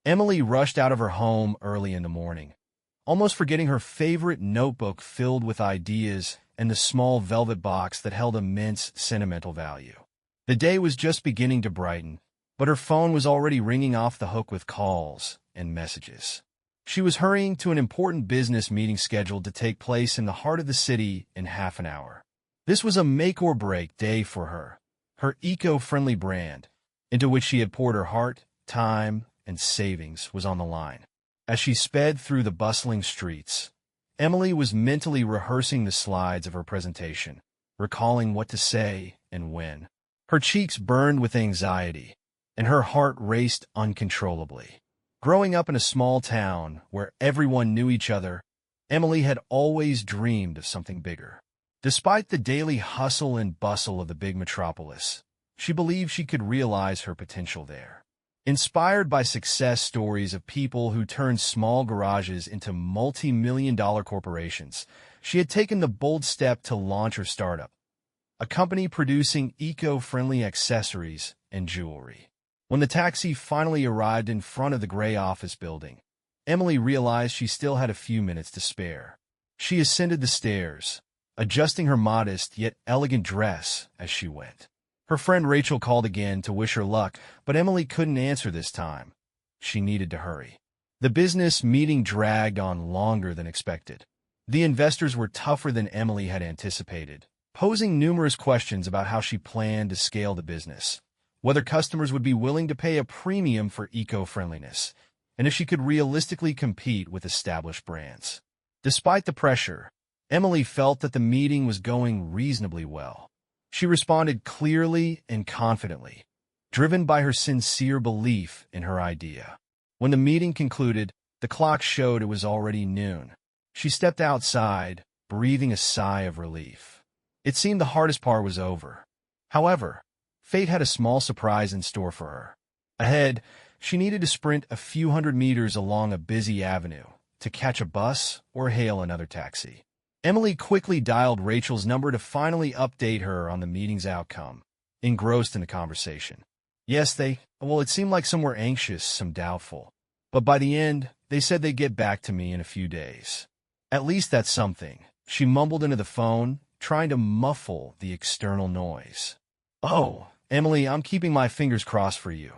Emily rushed out of her home early in the morning, almost forgetting her favorite notebook filled with ideas and the small velvet box that held immense sentimental value. The day was just beginning to brighten, but her phone was already ringing off the hook with calls and messages. She was hurrying to an important business meeting scheduled to take place in the heart of the city in half an hour. This was a make-or-break day for her. Her eco-friendly brand, into which she had poured her heart, time, and savings, was on the line. As she sped through the bustling streets, Emily was mentally rehearsing the slides of her presentation, recalling what to say and when. Her cheeks burned with anxiety, and her heart raced uncontrollably. Growing up in a small town where everyone knew each other, Emily had always dreamed of something bigger. Despite the daily hustle and bustle of the big metropolis, she believed she could realize her potential there. Inspired by success stories of people who turned small garages into multi-million-dollar corporations, she had taken the bold step to launch her startup, a company producing eco-friendly accessories and jewelry. When the taxi finally arrived in front of the gray office building, Emily realized she still had a few minutes to spare. She ascended the stairs, adjusting her modest yet elegant dress as she went. Her friend Rachel called again to wish her luck, but Emily couldn't answer this time. She needed to hurry. The business meeting dragged on longer than expected. The investors were tougher than Emily had anticipated, posing numerous questions about how she planned to scale the business, whether customers would be willing to pay a premium for eco-friendliness, and if she could realistically compete with established brands. Despite the pressure, Emily felt that the meeting was going reasonably well. She responded clearly and confidently, driven by her sincere belief in her idea. When the meeting concluded, the clock showed it was already noon. She stepped outside, breathing a sigh of relief. It seemed the hardest part was over. However, fate had a small surprise in store for her. Ahead, she needed to sprint a few hundred meters along a busy avenue to catch a bus or hail another taxi. Emily quickly dialed Rachel's number to finally update her on the meeting's outcome, engrossed in the conversation. Yes, it seemed like some were anxious, some doubtful. But by the end, they said they'd get back to me in a few days. At least that's something, she mumbled into the phone, trying to muffle the external noise. Oh, Emily, I'm keeping my fingers crossed for you,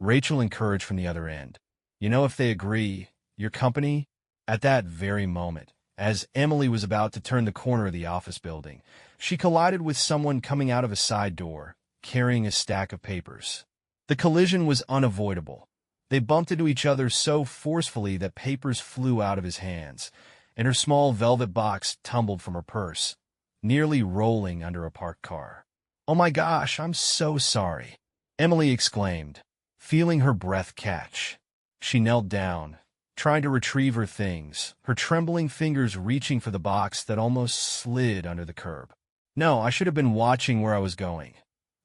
Rachel encouraged from the other end. You know, if they agree, your company? At that very moment, as Emily was about to turn the corner of the office building, she collided with someone coming out of a side door, carrying a stack of papers. The collision was unavoidable. They bumped into each other so forcefully that papers flew out of his hands, and her small velvet box tumbled from her purse, nearly rolling under a parked car. "Oh my gosh, I'm so sorry," Emily exclaimed, feeling her breath catch. She knelt down, trying to retrieve her things, her trembling fingers reaching for the box that almost slid under the curb. "No, I should have been watching where I was going,"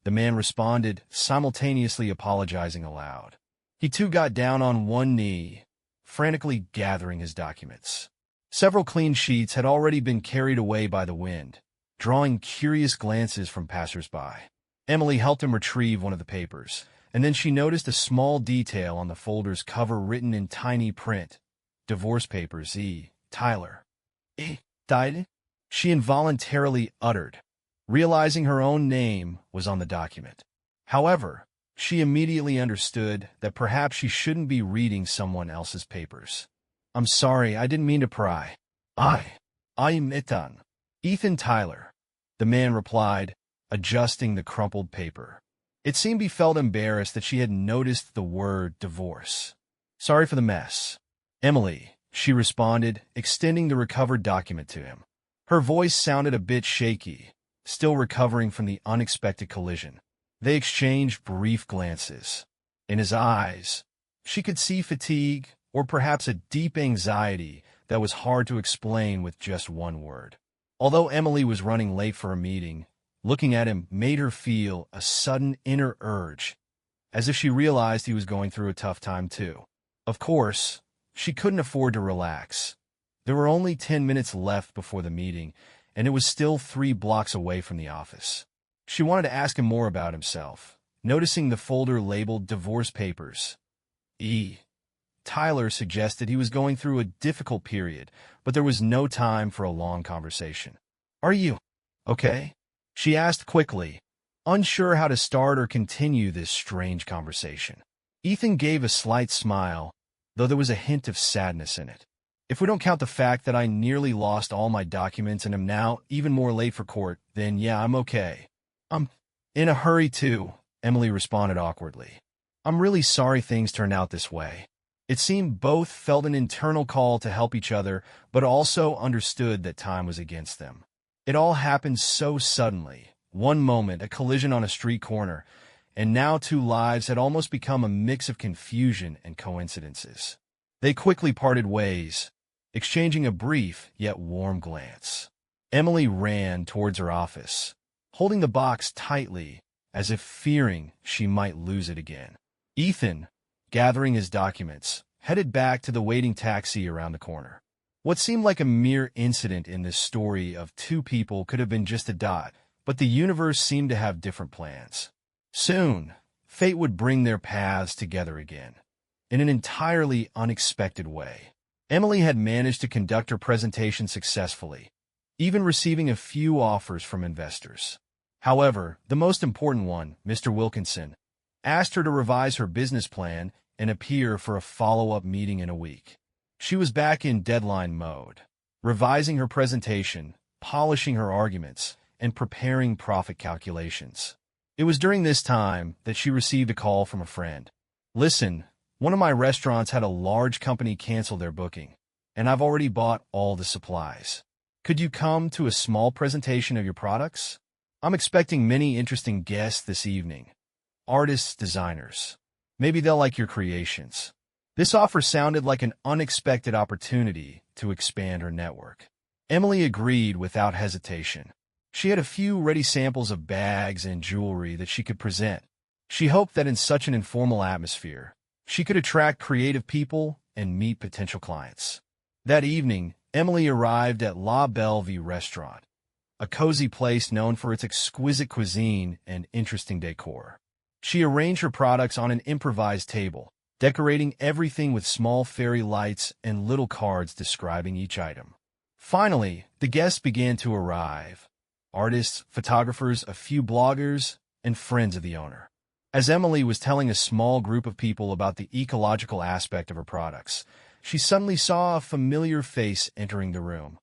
the man responded, simultaneously apologizing aloud. He too got down on one knee, frantically gathering his documents. Several clean sheets had already been carried away by the wind, drawing curious glances from passers-by. Emily helped him retrieve one of the papers, and then she noticed a small detail on the folder's cover written in tiny print. "Divorce papers, E. Tyler." Died? She involuntarily uttered, realizing her own name was on the document. However, she immediately understood that perhaps she shouldn't be reading someone else's papers. "I'm sorry, I didn't mean to pry." I'm Ethan Tyler," the man replied, adjusting the crumpled paper. It seemed he felt embarrassed that she had noticed the word divorce. "Sorry for the mess, Emily," she responded, extending the recovered document to him. Her voice sounded a bit shaky, still recovering from the unexpected collision. They exchanged brief glances. In his eyes, she could see fatigue, or perhaps a deep anxiety that was hard to explain with just one word. Although Emily was running late for a meeting, looking at him made her feel a sudden inner urge, as if she realized he was going through a tough time too. Of course, she couldn't afford to relax. There were only 10 minutes left before the meeting, and it was still 3 blocks away from the office. She wanted to ask him more about himself, noticing the folder labeled divorce papers. Tyler suggested he was going through a difficult period, but there was no time for a long conversation. "Are you okay?" she asked quickly, unsure how to start or continue this strange conversation. Ethan gave a slight smile, though there was a hint of sadness in it. "If we don't count the fact that I nearly lost all my documents and am now even more late for court, then yeah, I'm okay." "I'm in a hurry too," Emily responded awkwardly. "I'm really sorry things turned out this way." It seemed both felt an internal call to help each other, but also understood that time was against them. It all happened so suddenly. One moment, a collision on a street corner, and now two lives had almost become a mix of confusion and coincidences. They quickly parted ways, exchanging a brief yet warm glance. Emily ran towards her office, holding the box tightly, as if fearing she might lose it again. Ethan, gathering his documents, headed back to the waiting taxi around the corner. What seemed like a mere incident in this story of two people could have been just a dot, but the universe seemed to have different plans. Soon, fate would bring their paths together again, in an entirely unexpected way. Emily had managed to conduct her presentation successfully, even receiving a few offers from investors. However, the most important one, Mr. Wilkinson, asked her to revise her business plan and appear for a follow-up meeting in a week. She was back in deadline mode, revising her presentation, polishing her arguments, and preparing profit calculations. It was during this time that she received a call from a friend. "Listen, one of my restaurants had a large company cancel their booking, and I've already bought all the supplies. Could you come to a small presentation of your products? I'm expecting many interesting guests this evening. Artists, designers. Maybe they'll like your creations." This offer sounded like an unexpected opportunity to expand her network. Emily agreed without hesitation. She had a few ready samples of bags and jewelry that she could present. She hoped that in such an informal atmosphere, she could attract creative people and meet potential clients. That evening, Emily arrived at La Bellevue restaurant, a cozy place known for its exquisite cuisine and interesting decor. She arranged her products on an improvised table, decorating everything with small fairy lights and little cards describing each item. Finally, the guests began to arrive. Artists, photographers, a few bloggers, and friends of the owner. As Emily was telling a small group of people about the ecological aspect of her products, she suddenly saw a familiar face entering the room.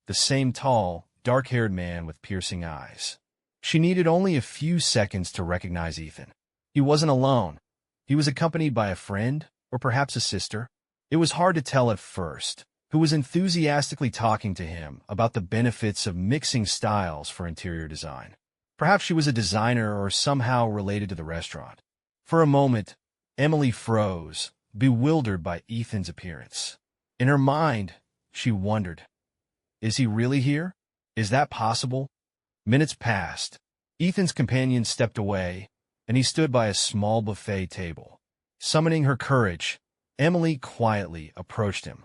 The same tall, dark-haired man with piercing eyes. She needed only a few seconds to recognize Ethan. He wasn't alone. He was accompanied by a friend, or perhaps a sister. It was hard to tell at first, who was enthusiastically talking to him about the benefits of mixing styles for interior design. Perhaps she was a designer or somehow related to the restaurant. For a moment, Emily froze, bewildered by Ethan's appearance. In her mind, she wondered, is he really here? Is that possible? Minutes passed. Ethan's companion stepped away, and he stood by a small buffet table. Summoning her courage, Emily quietly approached him.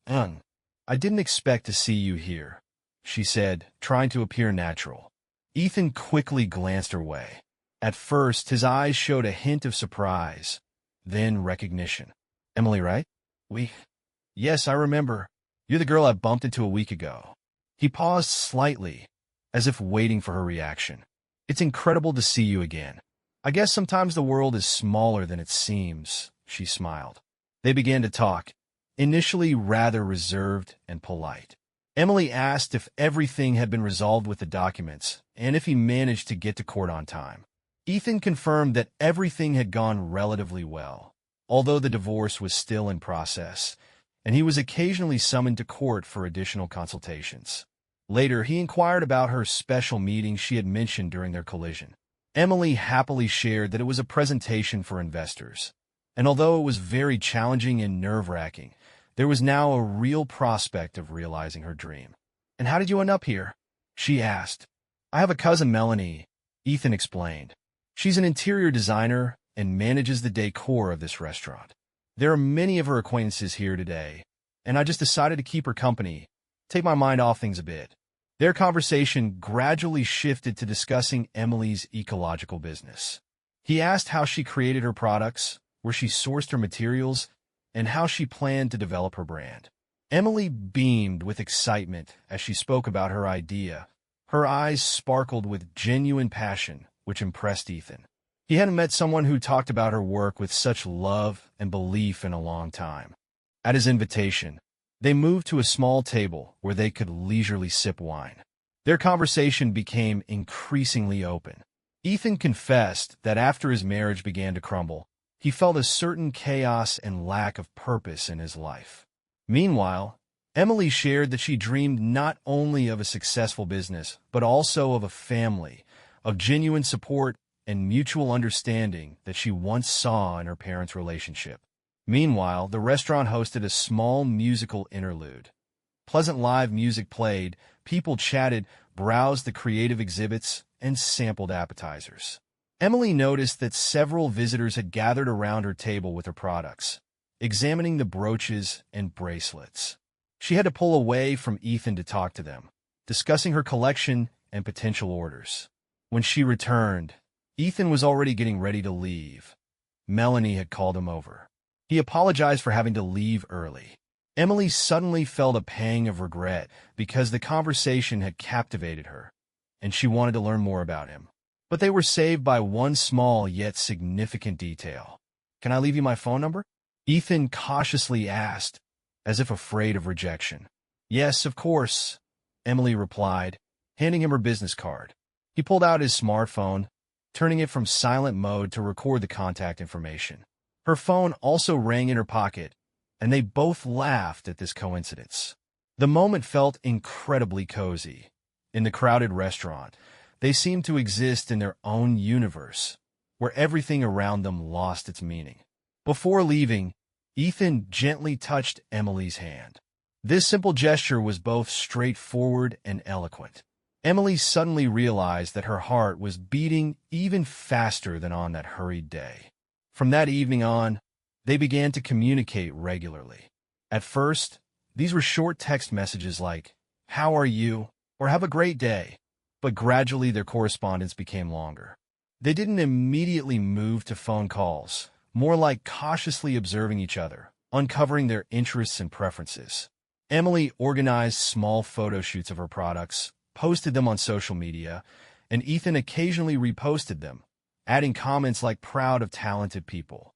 I didn't expect to see you here," she said, trying to appear natural. Ethan quickly glanced her way. At first, his eyes showed a hint of surprise, then recognition. "Emily, right? Yes, I remember. You're the girl I bumped into a week ago." He paused slightly, as if waiting for her reaction. "It's incredible to see you again. I guess sometimes the world is smaller than it seems," she smiled. They began to talk, initially rather reserved and polite. Emily asked if everything had been resolved with the documents and if he managed to get to court on time. Ethan confirmed that everything had gone relatively well, although the divorce was still in process, and he was occasionally summoned to court for additional consultations. Later, he inquired about her special meeting she had mentioned during their collision. Emily happily shared that it was a presentation for investors, and although it was very challenging and nerve-wracking, there was now a real prospect of realizing her dream. "And how did you end up here?" she asked. "I have a cousin, Melanie," Ethan explained. "She's an interior designer and manages the decor of this restaurant. There are many of her acquaintances here today, and I just decided to keep her company, take my mind off things a bit." Their conversation gradually shifted to discussing Emily's ecological business. He asked how she created her products, where she sourced her materials, and how she planned to develop her brand. Emily beamed with excitement as she spoke about her idea. Her eyes sparkled with genuine passion, which impressed Ethan. He hadn't met someone who talked about her work with such love and belief in a long time. At his invitation, they moved to a small table where they could leisurely sip wine. Their conversation became increasingly open. Ethan confessed that after his marriage began to crumble, he felt a certain chaos and lack of purpose in his life. Meanwhile, Emily shared that she dreamed not only of a successful business, but also of a family, of genuine support and mutual understanding that she once saw in her parents' relationship. Meanwhile, the restaurant hosted a small musical interlude. Pleasant live music played, people chatted, browsed the creative exhibits, and sampled appetizers. Emily noticed that several visitors had gathered around her table with her products, examining the brooches and bracelets. She had to pull away from Ethan to talk to them, discussing her collection and potential orders. When she returned, Ethan was already getting ready to leave. Melanie had called him over. He apologized for having to leave early. Emily suddenly felt a pang of regret because the conversation had captivated her, and she wanted to learn more about him. But they were saved by one small yet significant detail. "Can I leave you my phone number?" Ethan cautiously asked, as if afraid of rejection. "Yes, of course," Emily replied, handing him her business card. He pulled out his smartphone, turning it from silent mode to record the contact information. Her phone also rang in her pocket, and they both laughed at this coincidence. The moment felt incredibly cozy. In the crowded restaurant, they seemed to exist in their own universe, where everything around them lost its meaning. Before leaving, Ethan gently touched Emily's hand. This simple gesture was both straightforward and eloquent. Emily suddenly realized that her heart was beating even faster than on that hurried day. From that evening on, they began to communicate regularly. At first, these were short text messages like, "How are you?" or "Have a great day." But gradually their correspondence became longer. They didn't immediately move to phone calls, more like cautiously observing each other, uncovering their interests and preferences. Emily organized small photo shoots of her products, posted them on social media, and Ethan occasionally reposted them, adding comments like "proud of talented people."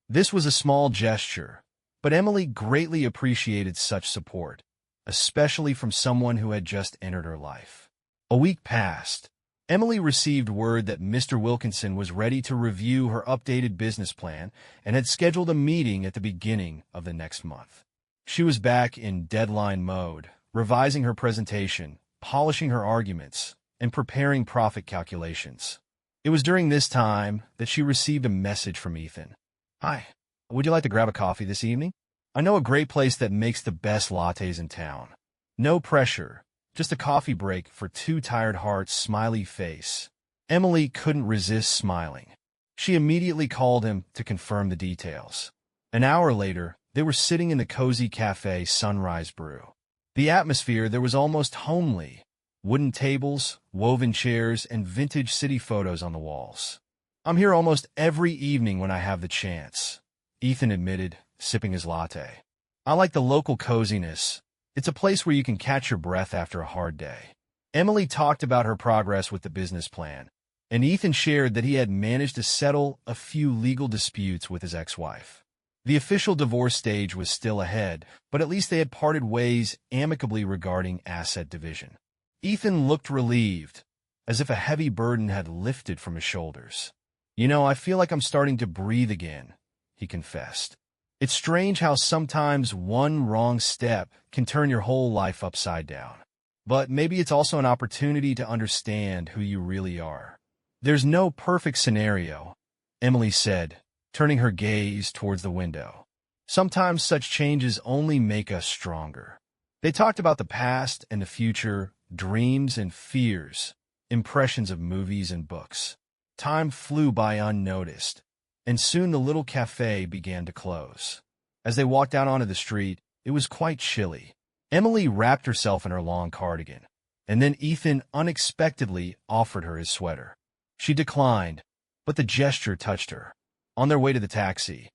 This was a small gesture, but Emily greatly appreciated such support, especially from someone who had just entered her life. A week passed. Emily received word that Mr. Wilkinson was ready to review her updated business plan and had scheduled a meeting at the beginning of the next month. She was back in deadline mode, revising her presentation, polishing her arguments, and preparing profit calculations. It was during this time that she received a message from Ethan. "Hi, would you like to grab a coffee this evening? I know a great place that makes the best lattes in town. No pressure, just a coffee break for two tired hearts, smiley face." Emily couldn't resist smiling. She immediately called him to confirm the details. An hour later, they were sitting in the cozy cafe Sunrise Brew. The atmosphere there was almost homely. Wooden tables, woven chairs, and vintage city photos on the walls. "I'm here almost every evening when I have the chance," Ethan admitted, sipping his latte. "I like the local coziness. It's a place where you can catch your breath after a hard day." Emily talked about her progress with the business plan, and Ethan shared that he had managed to settle a few legal disputes with his ex-wife. The official divorce stage was still ahead, but at least they had parted ways amicably regarding asset division. Ethan looked relieved, as if a heavy burden had lifted from his shoulders. I feel like I'm starting to breathe again," he confessed. "It's strange how sometimes one wrong step can turn your whole life upside down. But maybe it's also an opportunity to understand who you really are." "There's no perfect scenario," Emily said, turning her gaze towards the window. "Sometimes such changes only make us stronger." They talked about the past and the future, dreams and fears, impressions of movies and books. Time flew by unnoticed, and soon the little cafe began to close. As they walked out onto the street, it was quite chilly. Emily wrapped herself in her long cardigan, and then Ethan unexpectedly offered her his sweater. She declined, but the gesture touched her. On their way to the taxi,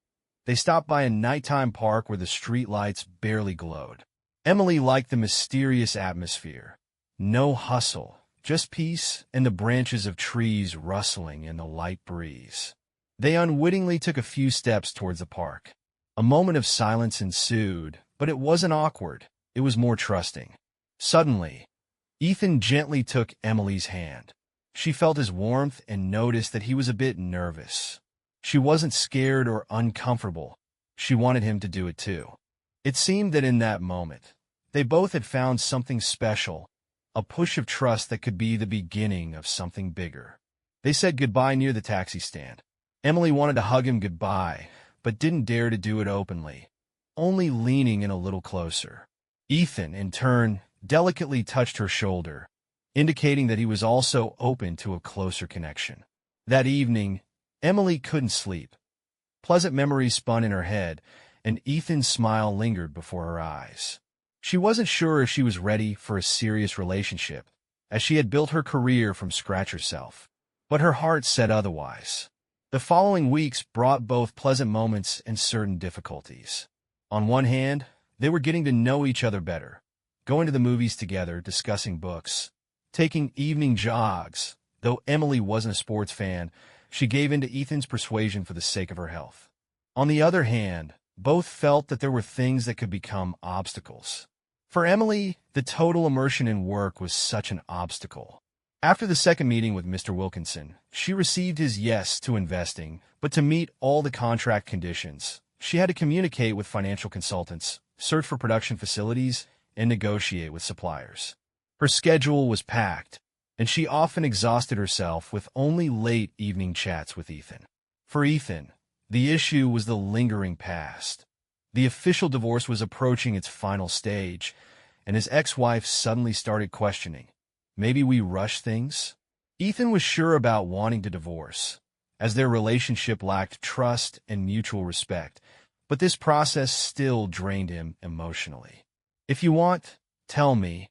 They stopped by a nighttime park where the streetlights barely glowed. Emily liked the mysterious atmosphere. No hustle, just peace and the branches of trees rustling in the light breeze. They unwittingly took a few steps towards the park. A moment of silence ensued, but it wasn't awkward. It was more trusting. Suddenly, Ethan gently took Emily's hand. She felt his warmth and noticed that he was a bit nervous. She wasn't scared or uncomfortable. She wanted him to do it too. It seemed that in that moment, they both had found something special, a push of trust that could be the beginning of something bigger. They said goodbye near the taxi stand. Emily wanted to hug him goodbye, but didn't dare to do it openly, only leaning in a little closer. Ethan, in turn, delicately touched her shoulder, indicating that he was also open to a closer connection. That evening, Emily couldn't sleep. Pleasant memories spun in her head, and Ethan's smile lingered before her eyes. She wasn't sure if she was ready for a serious relationship, as she had built her career from scratch herself. But her heart said otherwise. The following weeks brought both pleasant moments and certain difficulties. On one hand, they were getting to know each other better, going to the movies together, discussing books, taking evening jogs. Though Emily wasn't a sports fan, she gave in to Ethan's persuasion for the sake of her health. On the other hand, both felt that there were things that could become obstacles. For Emily, the total immersion in work was such an obstacle. After the second meeting with Mr. Wilkinson, she received his yes to investing, but to meet all the contract conditions, she had to communicate with financial consultants, search for production facilities, and negotiate with suppliers. Her schedule was packed, and she often exhausted herself with only late evening chats with Ethan. For Ethan, the issue was the lingering past. The official divorce was approaching its final stage, and his ex-wife suddenly started questioning, maybe we rushed things? Ethan was sure about wanting to divorce, as their relationship lacked trust and mutual respect, but this process still drained him emotionally. If you want, tell me,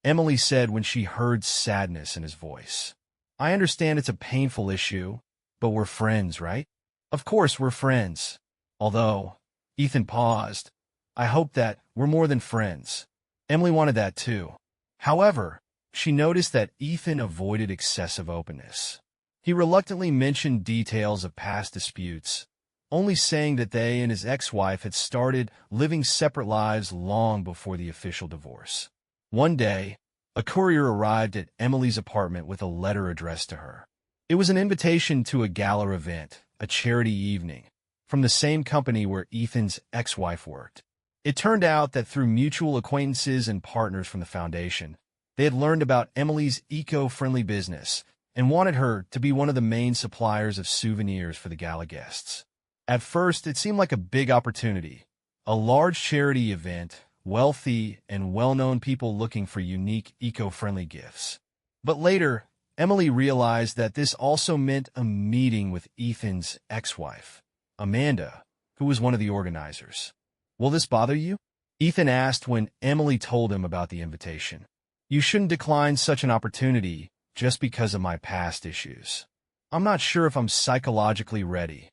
Emily said when she heard sadness in his voice. I understand it's a painful issue, but we're friends, right? Of course we're friends. Although, Ethan paused, I hope that we're more than friends. Emily wanted that too. However, she noticed that Ethan avoided excessive openness. He reluctantly mentioned details of past disputes, only saying that they and his ex-wife had started living separate lives long before the official divorce. One day, a courier arrived at Emily's apartment with a letter addressed to her. It was an invitation to a gala event, a charity evening, from the same company where Ethan's ex-wife worked. It turned out that through mutual acquaintances and partners from the foundation, they had learned about Emily's eco-friendly business and wanted her to be one of the main suppliers of souvenirs for the gala guests. At first, it seemed like a big opportunity, a large charity event, wealthy and well-known people looking for unique eco-friendly gifts. But later, Emily realized that this also meant a meeting with Ethan's ex-wife, Amanda, who was one of the organizers. Will this bother you? Ethan asked when Emily told him about the invitation. You shouldn't decline such an opportunity just because of my past issues. I'm not sure if I'm psychologically ready,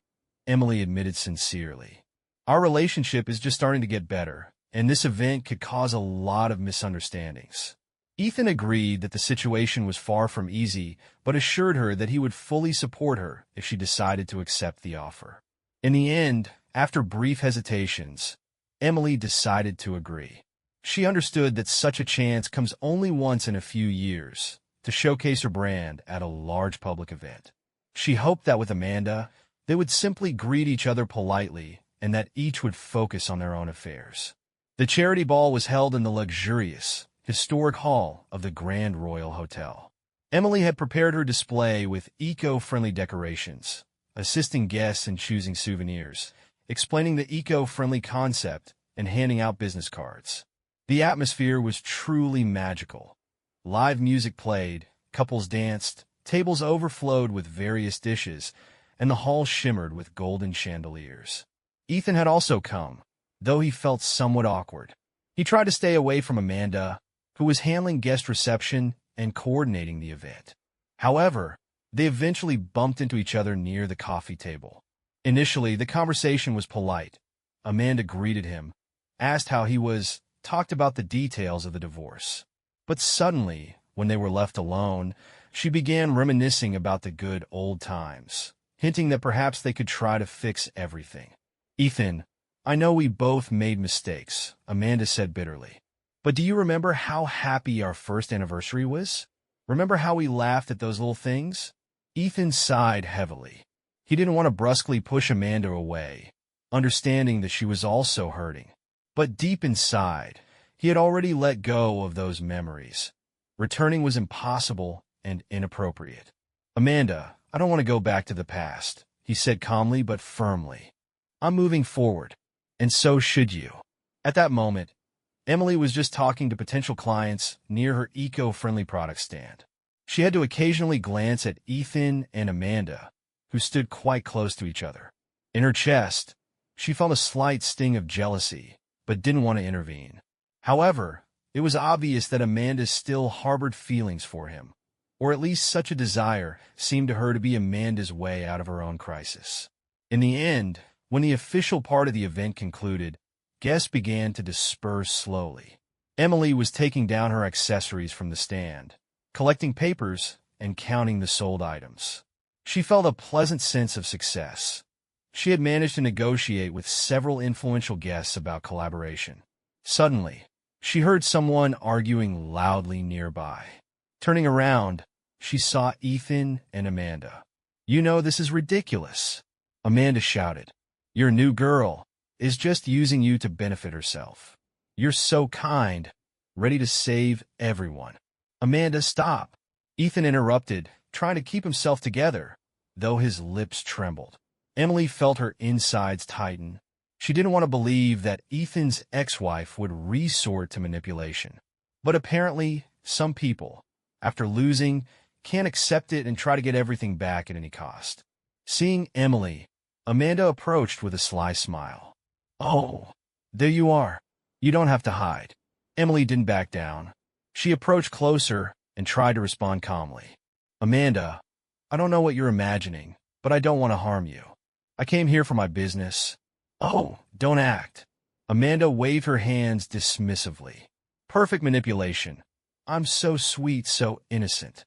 Emily admitted sincerely. Our relationship is just starting to get better, and this event could cause a lot of misunderstandings. Ethan agreed that the situation was far from easy, but assured her that he would fully support her if she decided to accept the offer. In the end, after brief hesitations, Emily decided to agree. She understood that such a chance comes only once in a few years to showcase her brand at a large public event. She hoped that with Amanda, they would simply greet each other politely and that each would focus on their own affairs. The charity ball was held in the luxurious, historic hall of the Grand Royal Hotel. Emily had prepared her display with eco-friendly decorations, assisting guests in choosing souvenirs, explaining the eco-friendly concept, and handing out business cards. The atmosphere was truly magical. Live music played, couples danced, tables overflowed with various dishes, and the hall shimmered with golden chandeliers. Ethan had also come, though he felt somewhat awkward. He tried to stay away from Amanda, who was handling guest reception and coordinating the event. However, they eventually bumped into each other near the coffee table. Initially, the conversation was polite. Amanda greeted him, asked how he was, talked about the details of the divorce. But suddenly, when they were left alone, she began reminiscing about the good old times, hinting that perhaps they could try to fix everything. "Ethan, I know we both made mistakes," Amanda said bitterly. "But do you remember how happy our first anniversary was? Remember how we laughed at those little things?" Ethan sighed heavily. He didn't want to brusquely push Amanda away, understanding that she was also hurting. But deep inside, he had already let go of those memories. Returning was impossible and inappropriate. "Amanda, I don't want to go back to the past," he said calmly but firmly. "I'm moving forward, and so should you." At that moment, Emily was just talking to potential clients near her eco-friendly product stand. She had to occasionally glance at Ethan and Amanda, who stood quite close to each other. In her chest, she felt a slight sting of jealousy, but didn't want to intervene. However, it was obvious that Amanda still harbored feelings for him, or at least such a desire seemed to her to be Amanda's way out of her own crisis. In the end, when the official part of the event concluded, guests began to disperse slowly. Emily was taking down her accessories from the stand, collecting papers, and counting the sold items. She felt a pleasant sense of success. She had managed to negotiate with several influential guests about collaboration. Suddenly, she heard someone arguing loudly nearby. Turning around, she saw Ethan and Amanda. "You know, this is ridiculous," Amanda shouted. "Your new girl is just using you to benefit herself. You're so kind, ready to save everyone." "Amanda, stop," Ethan interrupted, trying to keep himself together, though his lips trembled. Emily felt her insides tighten. She didn't want to believe that Ethan's ex-wife would resort to manipulation. But apparently, some people, after losing, can't accept it and try to get everything back at any cost. Seeing Emily, Amanda approached with a sly smile. "Oh, there you are. You don't have to hide." Emily didn't back down. She approached closer and tried to respond calmly. "Amanda, I don't know what you're imagining, but I don't want to harm you. I came here for my business." "Oh, don't act." Amanda waved her hands dismissively. "Perfect manipulation. I'm so sweet, so innocent.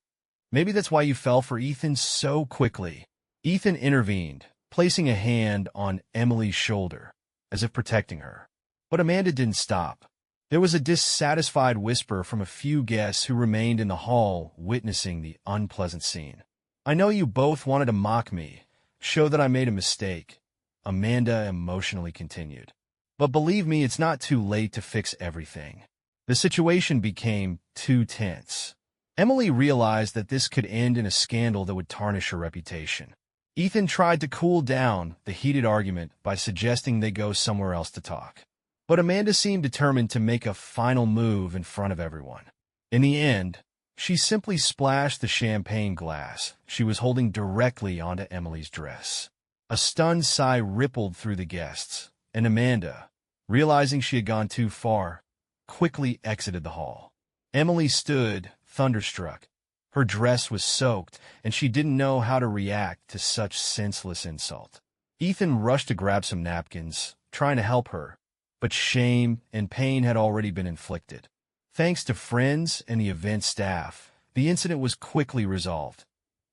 Maybe that's why you fell for Ethan so quickly." Ethan intervened, placing a hand on Emily's shoulder, as if protecting her. But Amanda didn't stop. There was a dissatisfied whisper from a few guests who remained in the hall witnessing the unpleasant scene. "I know you both wanted to mock me, show that I made a mistake," Amanda emotionally continued. "But believe me, it's not too late to fix everything." The situation became too tense. Emily realized that this could end in a scandal that would tarnish her reputation. Ethan tried to cool down the heated argument by suggesting they go somewhere else to talk. But Amanda seemed determined to make a final move in front of everyone. In the end, she simply splashed the champagne glass she was holding directly onto Emily's dress. A stunned sigh rippled through the guests, and Amanda, realizing she had gone too far, quickly exited the hall. Emily stood, thunderstruck. Her dress was soaked, and she didn't know how to react to such senseless insult. Ethan rushed to grab some napkins, trying to help her, but shame and pain had already been inflicted. Thanks to friends and the event staff, the incident was quickly resolved.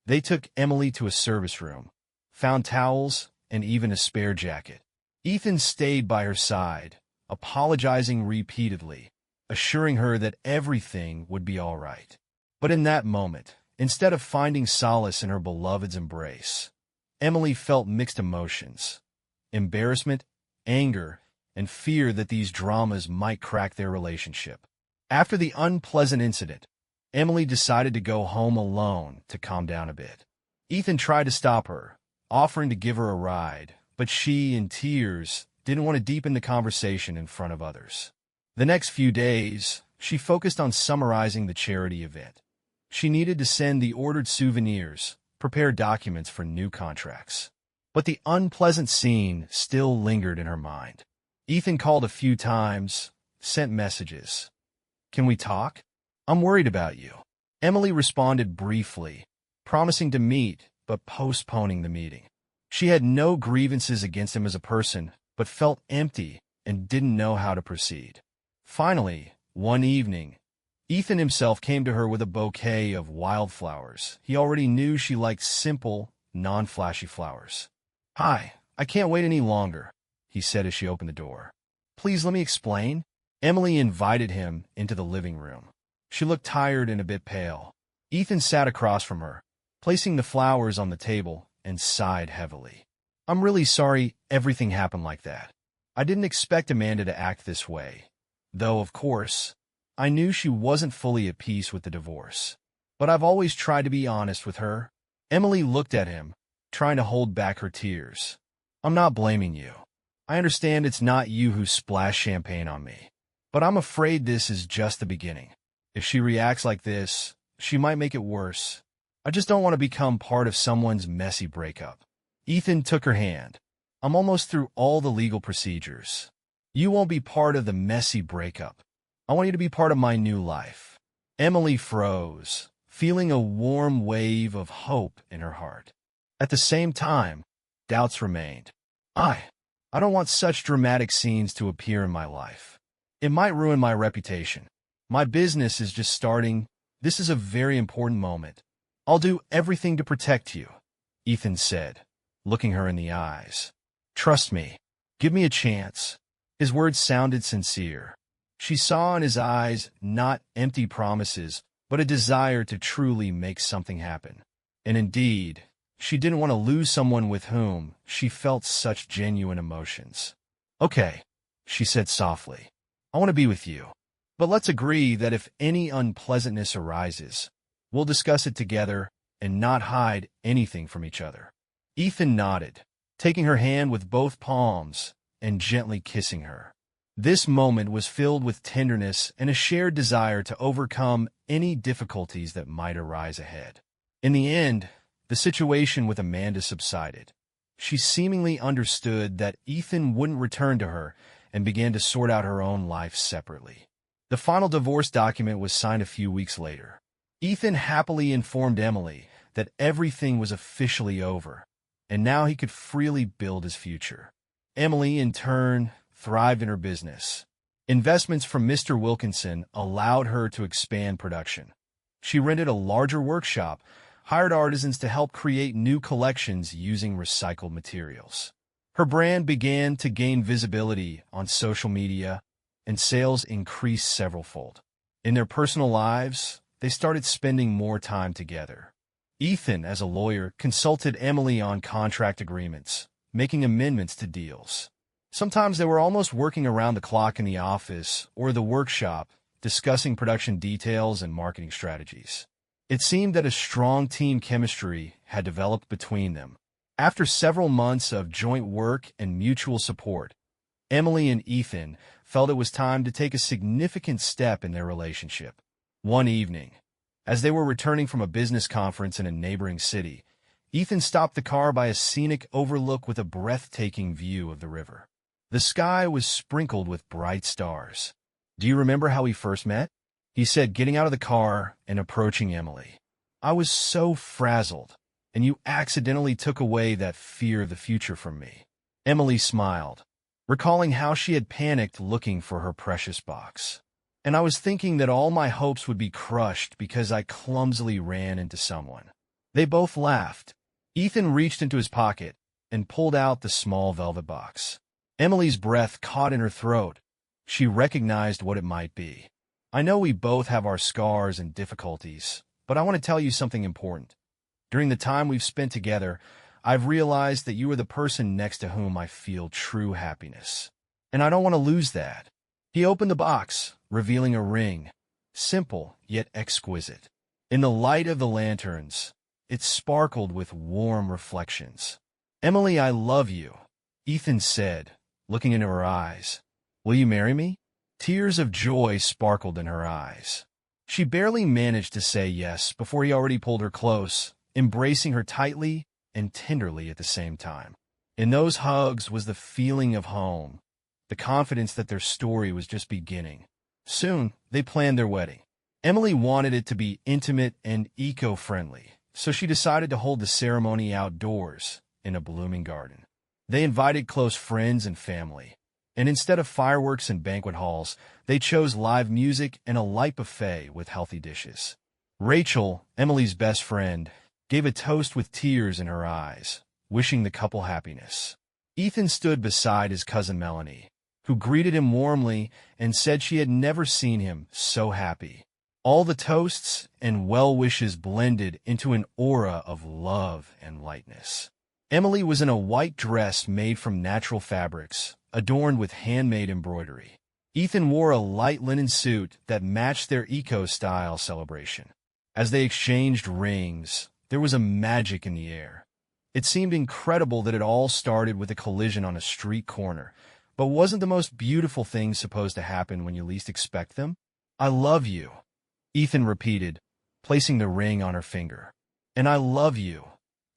They took Emily to a service room, found towels, and even a spare jacket. Ethan stayed by her side, apologizing repeatedly, assuring her that everything would be all right. But in that moment, instead of finding solace in her beloved's embrace, Emily felt mixed emotions: embarrassment, anger, and fear that these dramas might crack their relationship. After the unpleasant incident, Emily decided to go home alone to calm down a bit. Ethan tried to stop her, offering to give her a ride, but she, in tears, didn't want to deepen the conversation in front of others. The next few days, she focused on summarizing the charity event. She needed to send the ordered souvenirs, prepare documents for new contracts. But the unpleasant scene still lingered in her mind. Ethan called a few times, sent messages. "Can we talk? I'm worried about you." Emily responded briefly, promising to meet, but postponing the meeting. She had no grievances against him as a person, but felt empty and didn't know how to proceed. Finally, one evening, Ethan himself came to her with a bouquet of wildflowers. He already knew she liked simple, non-flashy flowers. "Hi, I can't wait any longer," he said as she opened the door. "Please let me explain." Emily invited him into the living room. She looked tired and a bit pale. Ethan sat across from her, placing the flowers on the table, and sighed heavily. "I'm really sorry everything happened like that. I didn't expect Amanda to act this way. Though, of course, I knew she wasn't fully at peace with the divorce. But I've always tried to be honest with her." Emily looked at him, trying to hold back her tears. "I'm not blaming you. I understand it's not you who splashed champagne on me. But I'm afraid this is just the beginning. If she reacts like this, she might make it worse. I just don't want to become part of someone's messy breakup." Ethan took her hand. "I'm almost through all the legal procedures. You won't be part of the messy breakup. I want you to be part of my new life." Emily froze, feeling a warm wave of hope in her heart. At the same time, doubts remained. I don't want such dramatic scenes to appear in my life. It might ruin my reputation. My business is just starting. This is a very important moment. I'll do everything to protect you," Ethan said, looking her in the eyes. "Trust me. Give me a chance." His words sounded sincere. She saw in his eyes not empty promises, but a desire to truly make something happen. And indeed, she didn't want to lose someone with whom she felt such genuine emotions. "Okay," she said softly. "I want to be with you. But let's agree that if any unpleasantness arises, we'll discuss it together and not hide anything from each other." Ethan nodded, taking her hand with both palms and gently kissing her. This moment was filled with tenderness and a shared desire to overcome any difficulties that might arise ahead. In the end, the situation with Amanda subsided. She seemingly understood that Ethan wouldn't return to her and began to sort out her own life separately. The final divorce document was signed a few weeks later. Ethan happily informed Emily that everything was officially over, and now he could freely build his future. Emily, in turn, thrived in her business. Investments from Mr. Wilkinson allowed her to expand production. She rented a larger workshop, hired artisans to help create new collections using recycled materials. Her brand began to gain visibility on social media, and sales increased several-fold. In their personal lives, they started spending more time together. Ethan, as a lawyer, consulted Emily on contract agreements, making amendments to deals. Sometimes they were almost working around the clock in the office or the workshop, discussing production details and marketing strategies. It seemed that a strong team chemistry had developed between them. After several months of joint work and mutual support, Emily and Ethan felt it was time to take a significant step in their relationship. One evening, as they were returning from a business conference in a neighboring city, Ethan stopped the car by a scenic overlook with a breathtaking view of the river. The sky was sprinkled with bright stars. "Do you remember how we first met?" he said, getting out of the car and approaching Emily. "I was so frazzled, and you accidentally took away that fear of the future from me." Emily smiled, recalling how she had panicked looking for her precious box. "And I was thinking that all my hopes would be crushed because I clumsily ran into someone." They both laughed. Ethan reached into his pocket and pulled out the small velvet box. Emily's breath caught in her throat. She recognized what it might be. "I know we both have our scars and difficulties, but I want to tell you something important. During the time we've spent together, I've realized that you are the person next to whom I feel true happiness. And I don't want to lose that." He opened the box, revealing a ring, simple yet exquisite. In the light of the lanterns, it sparkled with warm reflections. "Emily, I love you," Ethan said, looking into her eyes. "Will you marry me?" Tears of joy sparkled in her eyes. She barely managed to say yes before he already pulled her close, embracing her tightly and tenderly at the same time. In those hugs was the feeling of home, the confidence that their story was just beginning. Soon, they planned their wedding. Emily wanted it to be intimate and eco-friendly, so she decided to hold the ceremony outdoors, in a blooming garden. They invited close friends and family, and instead of fireworks and banquet halls, they chose live music and a light buffet with healthy dishes. Rachel, Emily's best friend, gave a toast with tears in her eyes, wishing the couple happiness. Ethan stood beside his cousin Melanie, who greeted him warmly and said she had never seen him so happy. All the toasts and well wishes blended into an aura of love and lightness. Emily was in a white dress made from natural fabrics, adorned with handmade embroidery. Ethan wore a light linen suit that matched their eco-style celebration. As they exchanged rings, there was a magic in the air. It seemed incredible that it all started with a collision on a street corner. But wasn't the most beautiful thing supposed to happen when you least expect them? "I love you," Ethan repeated, placing the ring on her finger. "And I love you,"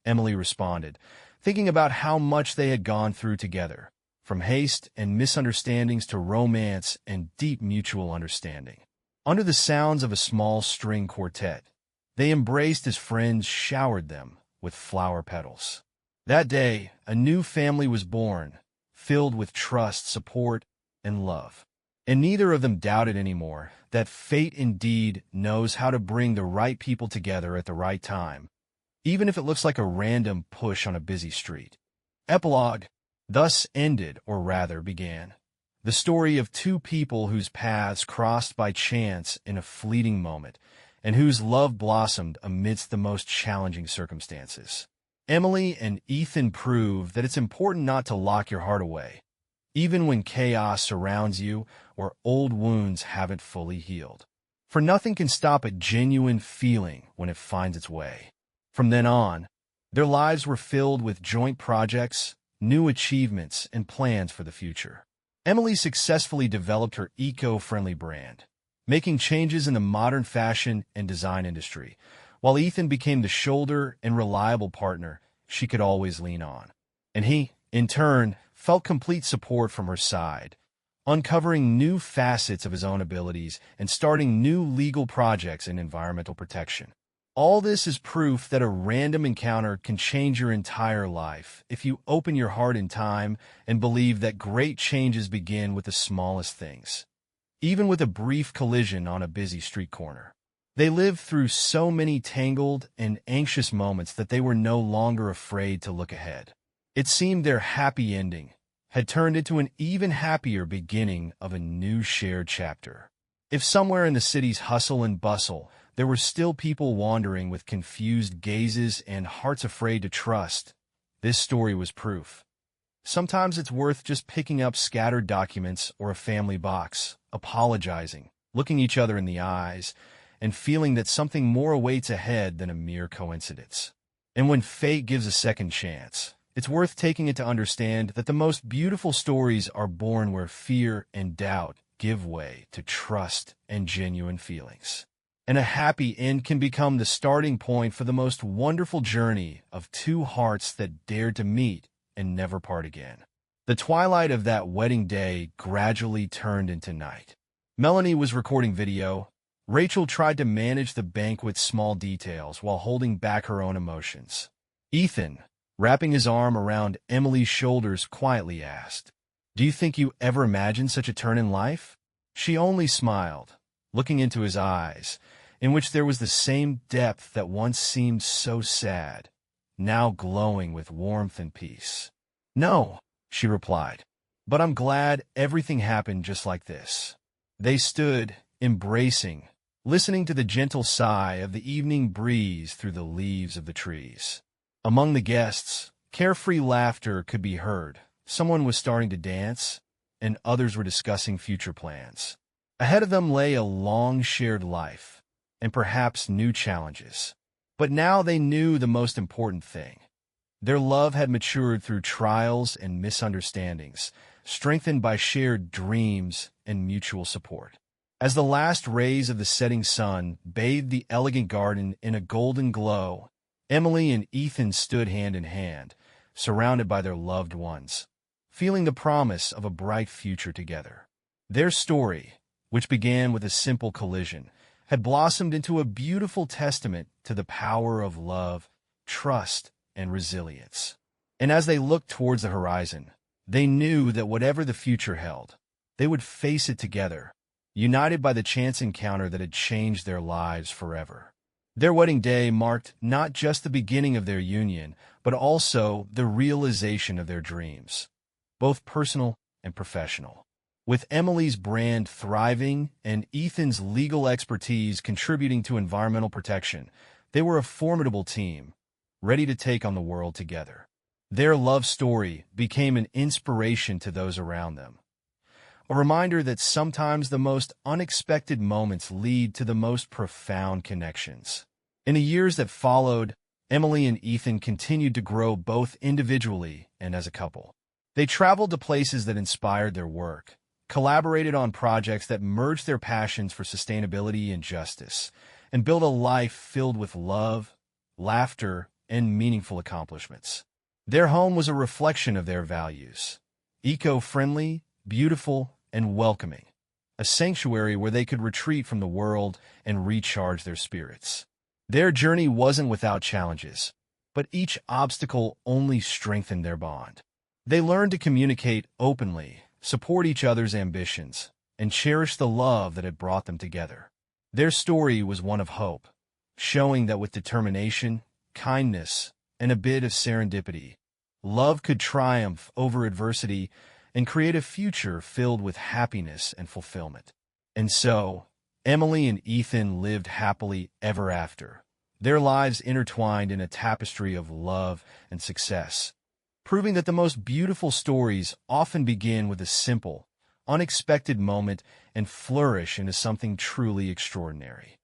Emily responded, thinking about how much they had gone through together, from haste and misunderstandings to romance and deep mutual understanding. Under the sounds of a small string quartet, they embraced as friends showered them with flower petals. That day, a new family was born, filled with trust, support, and love. And neither of them doubted anymore that fate indeed knows how to bring the right people together at the right time, even if it looks like a random push on a busy street. Epilogue. Thus ended, or rather began, the story of two people whose paths crossed by chance in a fleeting moment, and whose love blossomed amidst the most challenging circumstances. Emily and Ethan prove that it's important not to lock your heart away, even when chaos surrounds you or old wounds haven't fully healed. For nothing can stop a genuine feeling when it finds its way. From then on, their lives were filled with joint projects, new achievements, and plans for the future. Emily successfully developed her eco-friendly brand, making changes in the modern fashion and design industry, while Ethan became the shoulder and reliable partner she could always lean on. And he, in turn, felt complete support from her side, uncovering new facets of his own abilities and starting new legal projects in environmental protection. All this is proof that a random encounter can change your entire life if you open your heart in time and believe that great changes begin with the smallest things. Even with a brief collision on a busy street corner. They lived through so many tangled and anxious moments that they were no longer afraid to look ahead. It seemed their happy ending had turned into an even happier beginning of a new shared chapter. If somewhere in the city's hustle and bustle, there were still people wandering with confused gazes and hearts afraid to trust, this story was proof. Sometimes it's worth just picking up scattered documents or a family box, apologizing, looking each other in the eyes, and feeling that something more awaits ahead than a mere coincidence. And when fate gives a second chance, it's worth taking it to understand that the most beautiful stories are born where fear and doubt give way to trust and genuine feelings. And a happy end can become the starting point for the most wonderful journey of two hearts that dared to meet and never part again. The twilight of that wedding day gradually turned into night. Melanie was recording video. Rachel tried to manage the banquet's small details while holding back her own emotions. Ethan, wrapping his arm around Emily's shoulders, quietly asked, "Do you think you ever imagined such a turn in life?" She only smiled, looking into his eyes, in which there was the same depth that once seemed so sad, now glowing with warmth and peace. "No," she replied, "but I'm glad everything happened just like this." They stood, embracing, listening to the gentle sigh of the evening breeze through the leaves of the trees. Among the guests, carefree laughter could be heard. Someone was starting to dance, and others were discussing future plans. Ahead of them lay a long shared life, and perhaps new challenges. But now they knew the most important thing. Their love had matured through trials and misunderstandings, strengthened by shared dreams and mutual support. As the last rays of the setting sun bathed the elegant garden in a golden glow, Emily and Ethan stood hand in hand, surrounded by their loved ones, feeling the promise of a bright future together. Their story, which began with a simple collision, had blossomed into a beautiful testament to the power of love, trust, and resilience. And as they looked towards the horizon, they knew that whatever the future held, they would face it together, united by the chance encounter that had changed their lives forever. Their wedding day marked not just the beginning of their union, but also the realization of their dreams, both personal and professional. With Emily's brand thriving and Ethan's legal expertise contributing to environmental protection, they were a formidable team, ready to take on the world together. Their love story became an inspiration to those around them, a reminder that sometimes the most unexpected moments lead to the most profound connections. In the years that followed, Emily and Ethan continued to grow both individually and as a couple. They traveled to places that inspired their work, collaborated on projects that merged their passions for sustainability and justice, and built a life filled with love, laughter, and meaningful accomplishments. Their home was a reflection of their values: eco-friendly, beautiful, and welcoming, a sanctuary where they could retreat from the world and recharge their spirits. Their journey wasn't without challenges, but each obstacle only strengthened their bond. They learned to communicate openly, support each other's ambitions, and cherish the love that had brought them together. Their story was one of hope, showing that with determination, kindness, and a bit of serendipity, love could triumph over adversity and create a future filled with happiness and fulfillment. And so, Emily and Ethan lived happily ever after, their lives intertwined in a tapestry of love and success, proving that the most beautiful stories often begin with a simple, unexpected moment and flourish into something truly extraordinary.